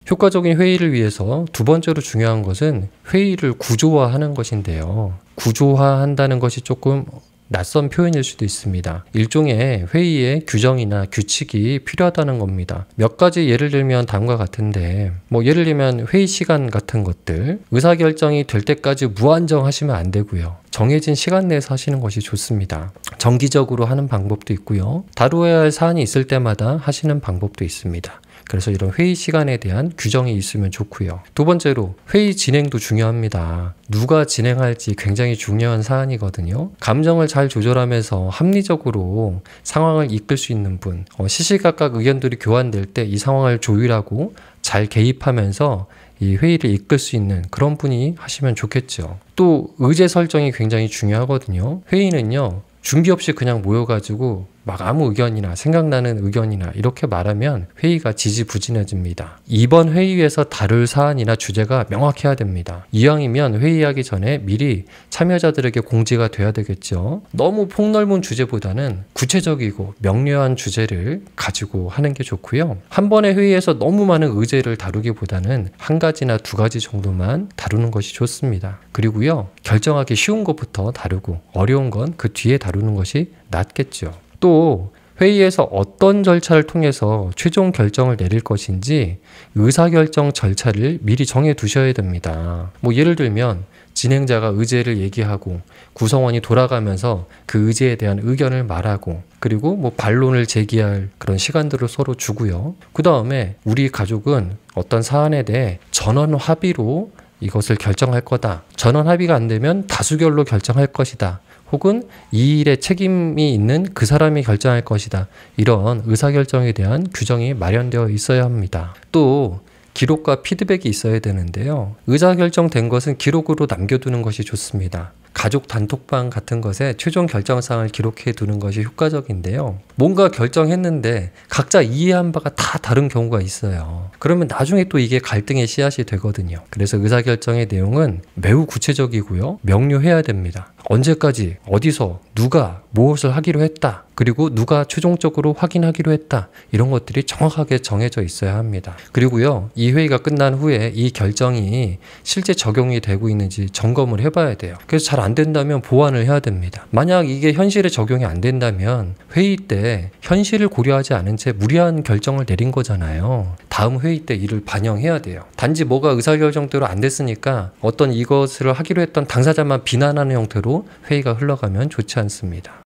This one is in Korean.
효과적인 회의를 위해서 두 번째로 중요한 것은 회의를 구조화하는 것인데요. 구조화한다는 것이 조금 낯선 표현일 수도 있습니다. 일종의 회의의 규정이나 규칙이 필요하다는 겁니다. 몇 가지 예를 들면 다음과 같은데, 예를 들면 회의 시간 같은 것들, 의사결정이 될 때까지 무한정 하시면 안 되고요. 정해진 시간 내에서 하시는 것이 좋습니다. 정기적으로 하는 방법도 있고요. 다루어야 할 사안이 있을 때마다 하시는 방법도 있습니다. 그래서 이런 회의 시간에 대한 규정이 있으면 좋고요. 두 번째로 회의 진행도 중요합니다. 누가 진행할지 굉장히 중요한 사안이거든요. 감정을 잘 조절하면서 합리적으로 상황을 이끌 수 있는 분, 시시각각 의견들이 교환될 때 이 상황을 조율하고 잘 개입하면서 이 회의를 이끌 수 있는 그런 분이 하시면 좋겠죠. 또 의제 설정이 굉장히 중요하거든요. 회의는요, 준비 없이 그냥 모여가지고 막 아무 의견이나 생각나는 의견이나 이렇게 말하면 회의가 지지부진해집니다. 이번 회의에서 다룰 사안이나 주제가 명확해야 됩니다. 이왕이면 회의하기 전에 미리 참여자들에게 공지가 돼야 되겠죠. 너무 폭넓은 주제보다는 구체적이고 명료한 주제를 가지고 하는 게 좋고요. 한 번의 회의에서 너무 많은 의제를 다루기보다는 한 가지나 두 가지 정도만 다루는 것이 좋습니다. 그리고요, 결정하기 쉬운 것부터 다루고 어려운 건 그 뒤에 다루는 것이 낫겠죠. 또 회의에서 어떤 절차를 통해서 최종 결정을 내릴 것인지 의사결정 절차를 미리 정해 두셔야 됩니다. 예를 들면 진행자가 의제를 얘기하고 구성원이 돌아가면서 그 의제에 대한 의견을 말하고, 그리고 반론을 제기할 그런 시간들을 서로 주고요. 그 다음에 우리 가족은 어떤 사안에 대해 전원 합의로 이것을 결정할 거다. 전원 합의가 안 되면 다수결로 결정할 것이다. 혹은 이 일에 책임이 있는 그 사람이 결정할 것이다. 이런 의사결정에 대한 규정이 마련되어 있어야 합니다. 또 기록과 피드백이 있어야 되는데요. 의사결정된 것은 기록으로 남겨두는 것이 좋습니다. 가족 단톡방 같은 것에 최종 결정사항을 기록해 두는 것이 효과적인데요. 뭔가 결정했는데 각자 이해한 바가 다 다른 경우가 있어요. 그러면 나중에 또 이게 갈등의 씨앗이 되거든요. 그래서 의사결정의 내용은 매우 구체적이고요. 명료해야 됩니다. 언제까지, 어디서, 누가, 무엇을 하기로 했다. 그리고 누가 최종적으로 확인하기로 했다. 이런 것들이 정확하게 정해져 있어야 합니다. 그리고요, 이 회의가 끝난 후에 이 결정이 실제 적용이 되고 있는지 점검을 해봐야 돼요. 그래서 잘 안 된다면 보완을 해야 됩니다. 만약 이게 현실에 적용이 안 된다면 회의 때 현실을 고려하지 않은 채 무리한 결정을 내린 거잖아요. 다음 회의 때 이를 반영해야 돼요. 단지 뭐가 의사결정대로 안 됐으니까 어떤 이것을 하기로 했던 당사자만 비난하는 형태로 회의가 흘러가면 좋지 않습니다.